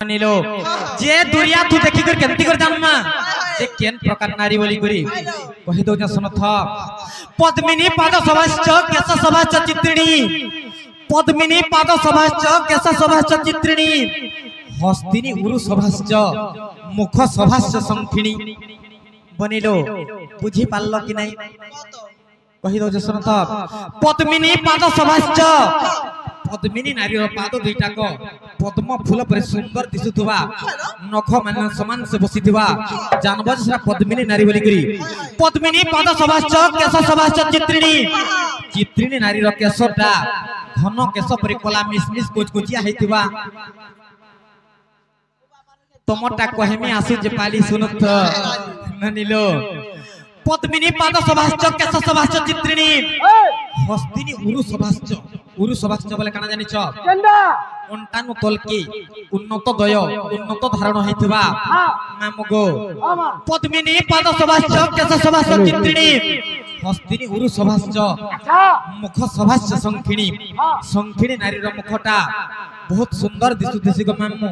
नीलो जे दुरिया तू देखि कर केंती कर जानमा जे केन प्रकार नारी बोली करी कहि दो जा सुनथ पद्मिनी पाद सभाश्च केश सभाश्च चित्रिणी पद्मिनी पाद सभाश्च केश सभाश्च चित्रिणी हस्तिनी उरु सभाश्च मुख सभाश्च संखिणी बनिलो बुझी पाल्लो कि नहीं कहि दो जा सुनथ पद्मिनी पाद सभाश्च पद्मिनी नारी पाद दुईटा को पद्म फूल पर सुंदर दिसुथुवा नख मान समान से बसिथुवा जानबो सेरा पद्मिनी नारी बोली करी पद्मिनी पाद सभाश्च केश सभाश्च चित्रिणी चित्रिणी नारी रो केशटा घन केश परि कोला मिसमिस कुचकुचिया हेतिवा तमटा कहमी आसु जे पाली सुनत ननिलो पद्मिनी पाद सभाश्च केश सभाश्च चित्रिणी हस्तिनी उरु सभाश्च बोले काना जानिछ अंटानु तलकी उन्नत दय उन्नत धारण हेतिबा नामगो पद्मिनी पाद सभाश्च केश सभाश्च चित्रिणी हस्तिनी उरु सभाश्च मुख सभाश्च संखिणी संखिणी नारी रो मुखटा बहुत सुंदर दिसु दिसि गो मामू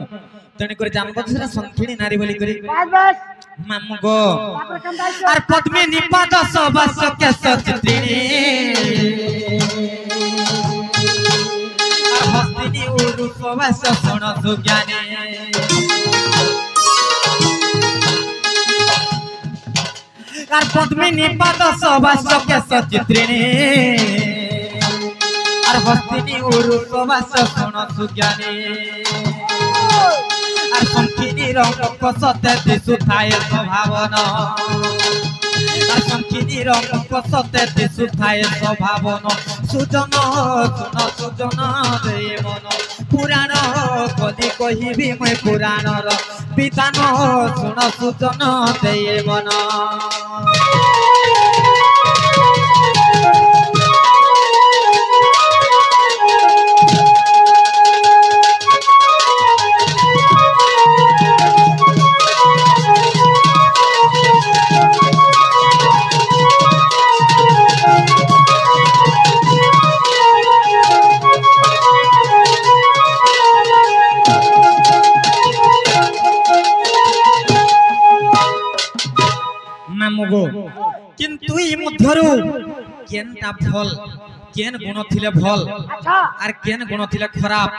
तने करे जानबो सेरा संखिणी नारी बोली करी मामू गो आर पद्मिनी पाद सभाश्च केश चित्रिणी हस्तिनी उरु सभाश्च सुन सुज्ञानी आर पद्मिनी पाद सभाश्च केश चित्रिणी आर हस्तिनी उरु सभाश्च सुन सुज्ञानी आर संखिनी रंग सते दिसु थाए स्वभावन आर संखिनी रंग सते दिसु थाए स्वभावन सुजन सुन सुजन दे मन पुराण कदी कहिबी मैं पुराणर विधान सुन सुजन दे मन किंतु ई मध्यरु केनटा भल केन गुण थिले भल आर केन गुण थिले खराब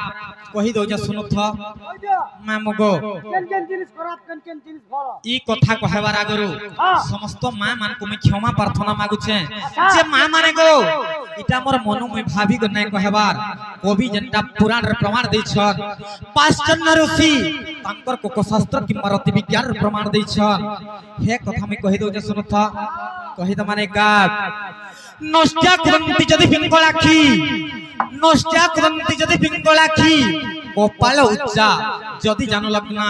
कहि दो जे सुनथ मामगो केन केन जिनिस खराब केन केन जिनिस भल ई कथा कहबार आगरु समस्त मां मान को मैं क्षमा प्रार्थना मागु छे जे मां माने गो इटा मोर मनु मैं भाभी को नै कहबार कवि जनता पुराण रे प्रमाण दै छन पाश्चन्य ऋषि तांकर को शास्त्र कि मरति विज्ञान रे प्रमाण दै छन हे कथा मैं कहि दो जे सुनथ कहि त माने का नष्टा कुरंती जदि पिंगलाखी नष्टा कुरंती जदि पिंगलाखी गोपाल उच्चा जदि जानु लगना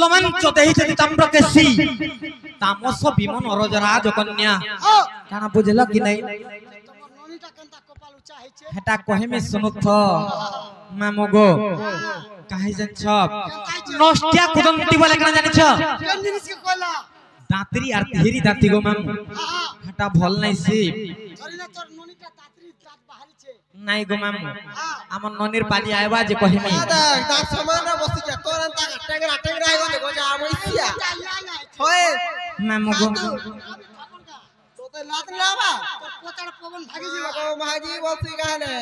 लमंच देहि जदि ताम्रकेशी तामस विमन अरजराज कन्या काना बुझल कि नै हेटा कहि में सुनुथ मामगो काहे जन छ नष्टा कुरंती बोले काना जानि छ केन जिनिस के कहला दात्री आर तेरी दाती गो माम हटा भल नै सी धरिना तोर ननीटा दात्री दात बाहरी छे नाइ गो माम हमर ननीर पाली आइबा जे कहिमी दात समान बसि जा तोरन ता टेंगरा टेंगरा आइगो देखो जा आमइसिया होय माम गो तो ते लात लाबा तो पोचड़ पवन भागी जीवा गो महाजी बसि गाने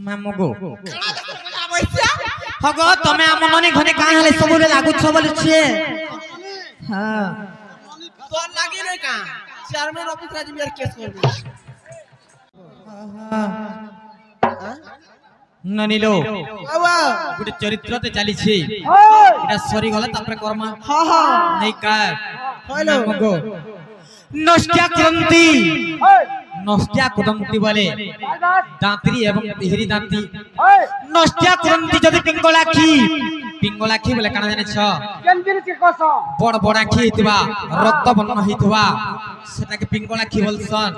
माम गो आमइसिया हगो तमे हम ननी घने का हले सबले लागु छ बोले छे हां तो लागी नै का चेयरमैन ऑफिस राजी मेर केस कर दे हां ननिलो बाबा गुटे चरित्र ते चली छी एटा सरी गला तापर कर्म हां हां नै का हेलो मगो नष्टा क्रांति नष्टा कुदंती बोले दांत्री एवं तिहरी दांती नष्टा क्रांति जदि पिंगलाखी बोले काना जाने छ केन जिनिस के कस बड़ बड़ाखी हितबा रक्त बन्न हितबा सेटा के पिंगलाखी बोलसन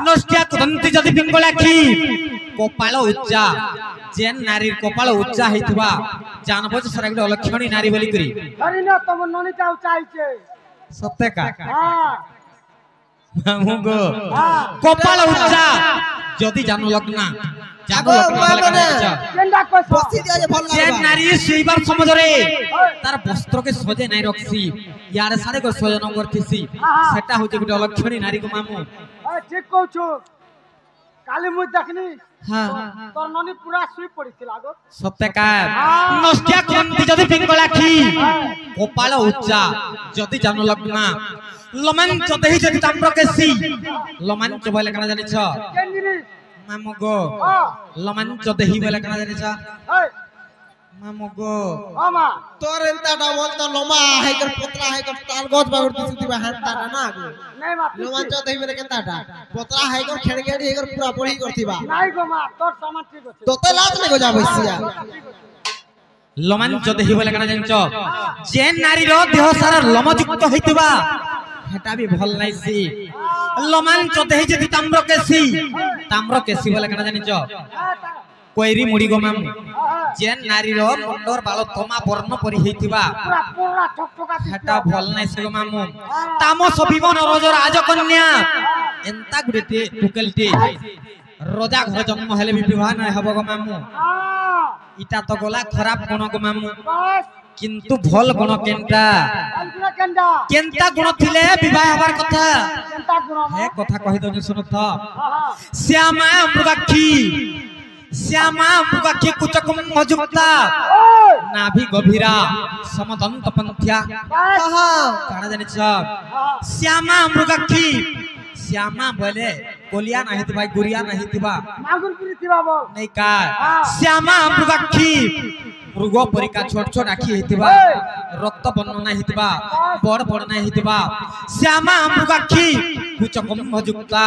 नष्टा कुदंती जदि पिंगलाखी कपाल उच्चा जेन नारी कपाल उच्चा हितबा जानबो जे सरा गुटे अलक्षणी नारी बोली करी धरिना तम ननीटा उच्चा हिचे सत्य का हां मामुगो कपाल उच्चा जदि जानु लगना जागो लोकना केंदा कोस बस्ती दिया जे भल जे नारी सुइबार समझ रे तार वस्त्र के सजे नै रखसी यार सारे को सजन करथिसी सेटा होचे गुटे लक्षणी नारी को मामू ठीक कहू छु काली मु देखनी हां तोर ननी पूरा सुई पड़िथिला गो सत्यकार नष्टिया क्रांति जदि पिंगलाखी गोपाल उच्चा जदि जान लगना लमंच देहि जदि ताम्रकेशी लमंच बोले कना जानि छ केंदिनी मामुगो लमंच देहि बोले कना जानि छ मामुगो आमा तोर एंता डबल तो लोमा है कर पतला है कर ताल गोज बागुर दिसुतिबा हांता ना गो नहीं मा लमंच देहि बोले केंताटा पतला है कर खेड़गेड़ी है कर पूरा पड़ी करथिबा नहीं गो मा तोर सामान ठीक अछि तोते लात ने गो जाबैसिया लमंच देहि बोले कना जानि छ जे नारी रो देह सारा लमयुक्त होइतबा हेटा भी भल नै सी लमंच देहि जदि ताम्रकेशी बोले कना जानि छ कोइरी मुड़ी गो मामू जे नारी रो मुंडर बाल तमा वर्ण परि हेतिबा पूरा पूरा ठकठका हेटा भल नै से गो मामू तामस विवन रज राजकन्या एंता गुडे टुकेलटी रजा घर जन्म हेले भी विवाह नै हबो गो मामू इटा तो गोला खराब गुण गो मामू बस किंतु भल गुण केंटा अलगुना केंदा केंता गुण थिले विवाह हबार कथा केंता गुना हे कथा कहि दो सुनत श्यामा मृगाक्षी कुचकुम मजुक्ता नाभि गभीरा समदंत पंथ्या काना जानि छ श्यामा मृगाक्षी श्यामा बोले कोलिया नहीं थिबा गुरिया नहीं थिबा मागुर पुरी थिबा बोल नहीं का श्यामा मृगाक्षी मृग परिका छोट छोट आखी हेतिबा रक्त बर्ण नाही हेतिबा बड़ बड़ नाही हेतिबा श्यामा मृगाक्षी कुच कुंभयुक्ता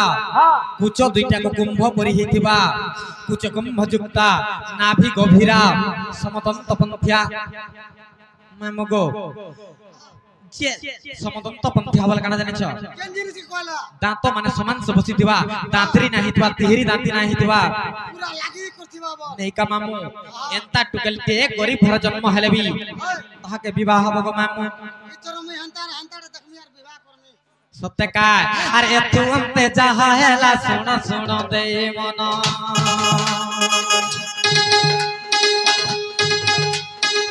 कुच दुईटा को कुंभ परि हेतिबा कुच कुंभयुक्ता नाभि गभीरा समदंत पंथ्या मामगो जे समदंत पंथ्या वाला काना जानि छ केन जिनिस के कहला दांत माने समान से बसी दिबा दांतरी नाही दिबा तिहरी दांती नाही दिबा पूरा लागी करथिबा बा नहीं का मामू एंता टुकलते गरीब घर जन्म हेले भी ताहा के विवाह हबो मामू इचरो में हंतार तकमी यार विवाह करनी सत्य का अरे एतु अंते जहा हेला सुन सुन दे मन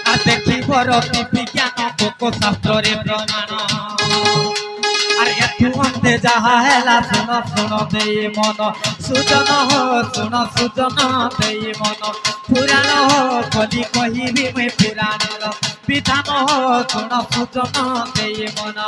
आ देखि परति विज्ञान को शास्त्र रे प्रमाण अरे एतु अंते जहा हेला सुन सुन दे मन सुजन हो सुन सुजन दे मन पुराण हो कली कहिबी मैं पुराण विधान हो सुन सुजन दे मन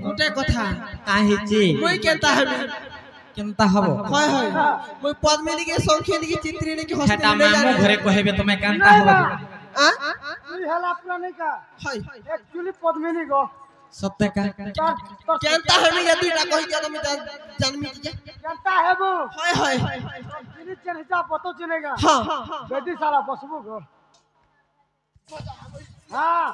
गुटे कथा काहे जे मुई केनता हबो होय होय मुई पद्मिनी के सौखिनी के चित्रिनी के हेटा हॉस्पिटल में मामू घरे कहबे तुमे केनता हबो आ तुई हला पूरा नहीं का होय एक्चुअली पद्मिनी गो सत्य का केनता हमें यदि ना कहि दिया तो मैं जानमी के केंता हेबो होय होय जिनि चन हिसाब पतो चलेगा हां बेटी साला बसबो गो हां